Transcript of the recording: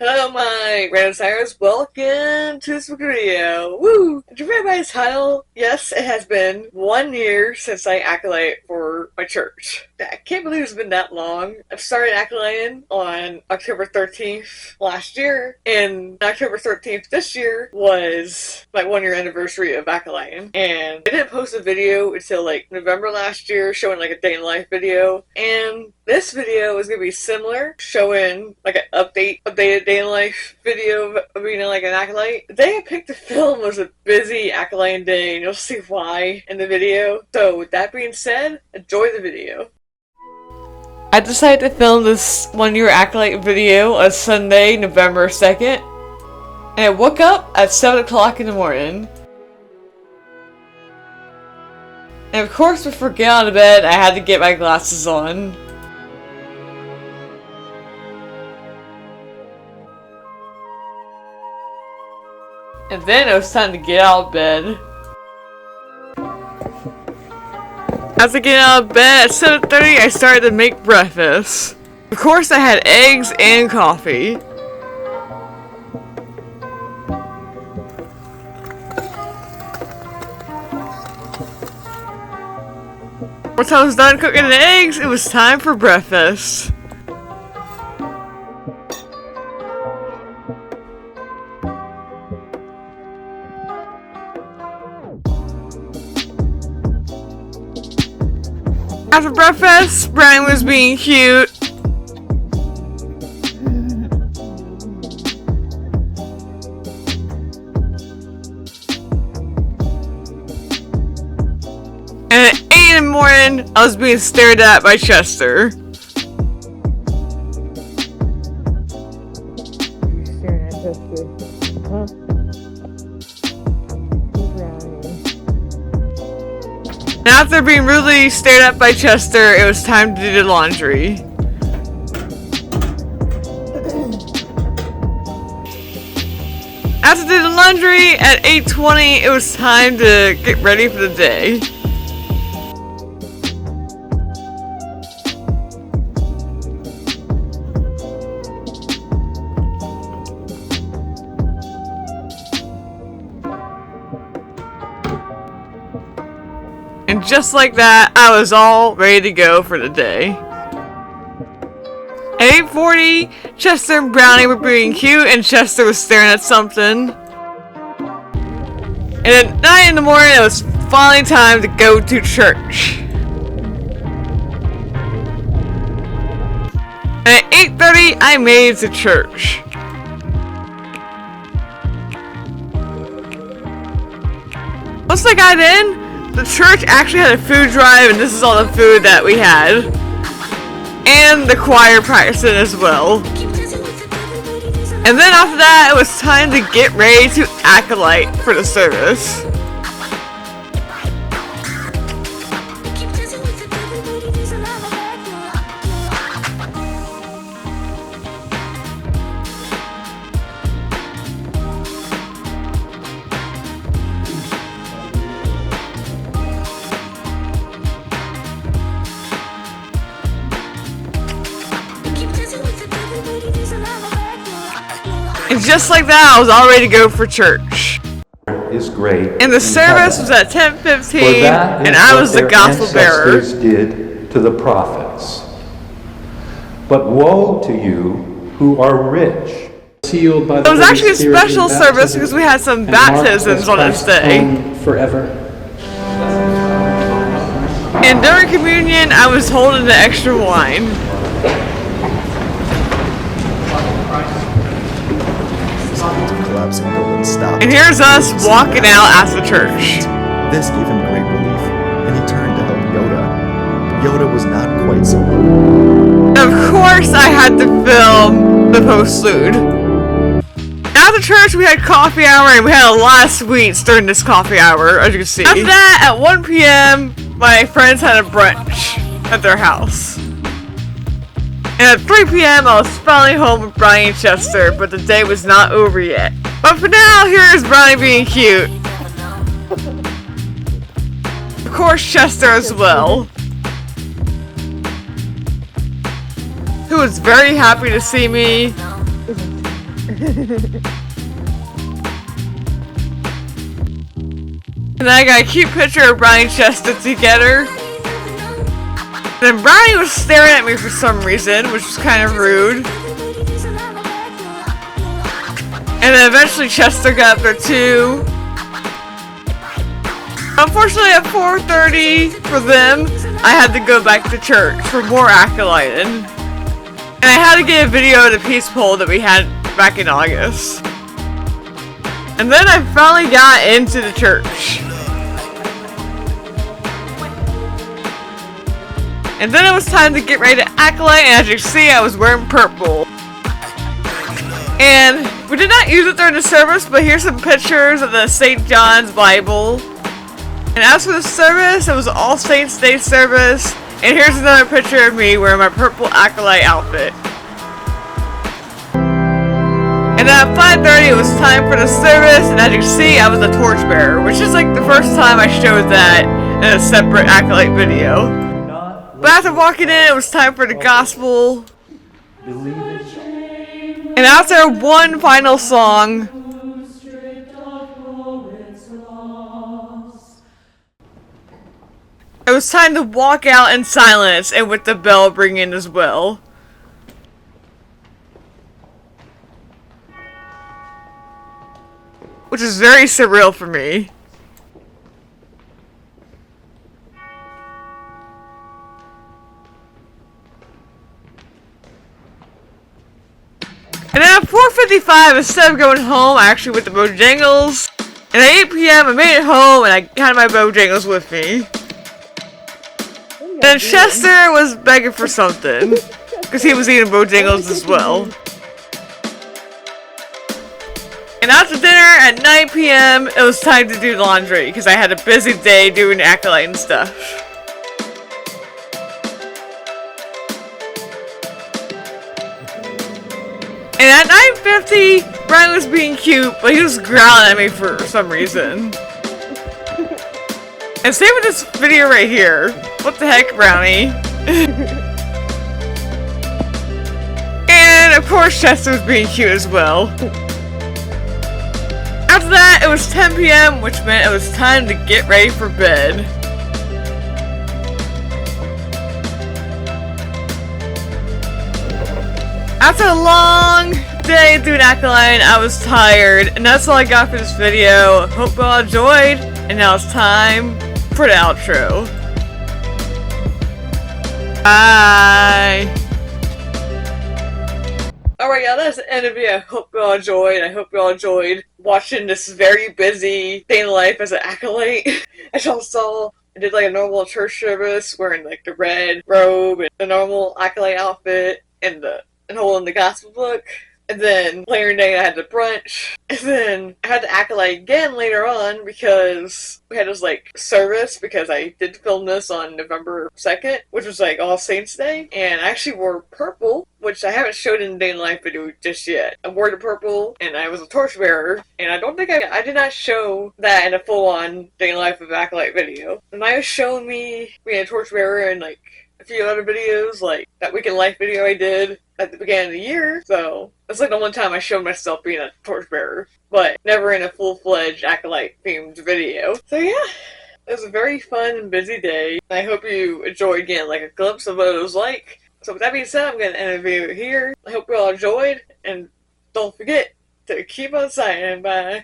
Hello, my random sires. Welcome to this video. Woo! Did you read my title? Yes, it has been 1 year since I acolyte for my church. I can't believe it's been that long. I started acolyting on October 13th last year, and October 13th this year was my 1 year anniversary of acolyting. And I didn't post a video until like November last year, showing like a day in life video. And this video is gonna be similar, showing like an updated day in life video of being like an acolyte. The day I picked to film was a busy acolyting day, and you'll see why in the video. So with that being said, enjoy the video. I decided to film this 1 year acolyte video on Sunday, November 2nd, and I woke up at 7 o'clock in the morning. And of course, before getting out of bed, I had to get my glasses on. And then it was time to get out of bed. After getting out of bed at 7:30, I started to make breakfast. Of course, I had eggs and coffee. Once I was done cooking the eggs, it was time for breakfast. After breakfast, Brian was being cute. And at 8 in the morning, I was being stared at by Chester. You're staring at Chester, huh? And after being rudely stared at by Chester, it was time to do the laundry. After doing the laundry at 8:20, it was time to get ready for the day. And just like that, I was all ready to go for the day. At 8:40, Chester and Brownie were being cute, and Chester was staring at something. And at 9 in the morning, it was finally time to go to church. And at 8:30, I made it to church. Once I got in, the church actually had a food drive, and this is all the food that we had. And the choir practicing as well. And then after that, it was time to get ready to acolyte for the service. And just like that, I was all ready to go for church. Is great. And the service was at 10:15, and I was the gospel bearer. Did to the prophets. But woe to you who are rich. Sealed by the It was actually a special service because we had some baptisms on this day. Forever. And during communion, I was holding the extra wine. And here's us walking out after church. This gave him great relief, and he turned to help Yoda. Yoda was not quite so good. Of course, I had to film the postlude. After church, we had coffee hour, and we had a lot of sweets during this coffee hour, as you can see. After that, at 1 p.m., my friends had a brunch at their house. And at 3 p.m., I was finally home with Brownie and Chester, but the day was not over yet. But for now, here is Brownie being cute. Of course, Chester as well. Who was very happy to see me. And I got a cute picture of Brownie Chester together. Then Brownie was staring at me for some reason, which was kind of rude. And then eventually Chester got up there too. Unfortunately at 4:30 for them, I had to go back to church for more acolyting. And I had to get a video of the peace poll that we had back in August. And then I finally got into the church. And then it was time to get ready to acolyte, and as you see, I was wearing purple. And we did not use it during the service, but here's some pictures of the St. John's Bible. And as for the service, it was All Saints Day service. And here's another picture of me wearing my purple acolyte outfit. And at 5:30 it was time for the service, and as you see, I was a torchbearer, which is like the first time I showed that in a separate acolyte video. But after walking in, it was time for the gospel. And after one final song, it was time to walk out in silence and with the bell ringing as well. Which is very surreal for me. And then at 4:55, instead of going home, I actually went to Bojangles. And at 8 p.m. I made it home and I had my Bojangles with me. And Chester was begging for something, because he was eating Bojangles as well. And after dinner at 9 p.m, it was time to do laundry, because I had a busy day doing acolyte and stuff. And at 9:50, Brian was being cute, but he was growling at me for some reason. And same with this video right here. What the heck, Brownie? And of course Chester was being cute as well. After that, it was 10 p.m, which meant it was time to get ready for bed. After a long day doing acolyte, I was tired, and that's all I got for this video. Hope you all enjoyed, and now it's time for the outro. Bye! Alright, y'all, that's the end of it. I hope you all enjoyed. I hope you all enjoyed watching this very busy day in life as an acolyte. As y'all saw, I did like a normal church service, wearing like the red robe and the normal acolyte outfit and holding the gospel book. And then later day I had the brunch. And then I had to acolyte again later on because we had this like service, because I did film this on November 2nd, which was like All Saints Day. And I actually wore purple, which I haven't showed in the day in life video just yet. I wore the purple and I was a torchbearer. And I don't think I did not show that in a full-on day in life of acolyte video. And Maya showed me being a torchbearer in like a few other videos, like that Week in Life video I did at the beginning of the year, so it's like the one time I showed myself being a torchbearer, but never in a full-fledged acolyte themed video. So yeah, it was a very fun and busy day. I hope you enjoyed getting like a glimpse of what it was like. So with that being said, I'm going to end the video here. I hope you all enjoyed, and don't forget to keep on signing. Bye.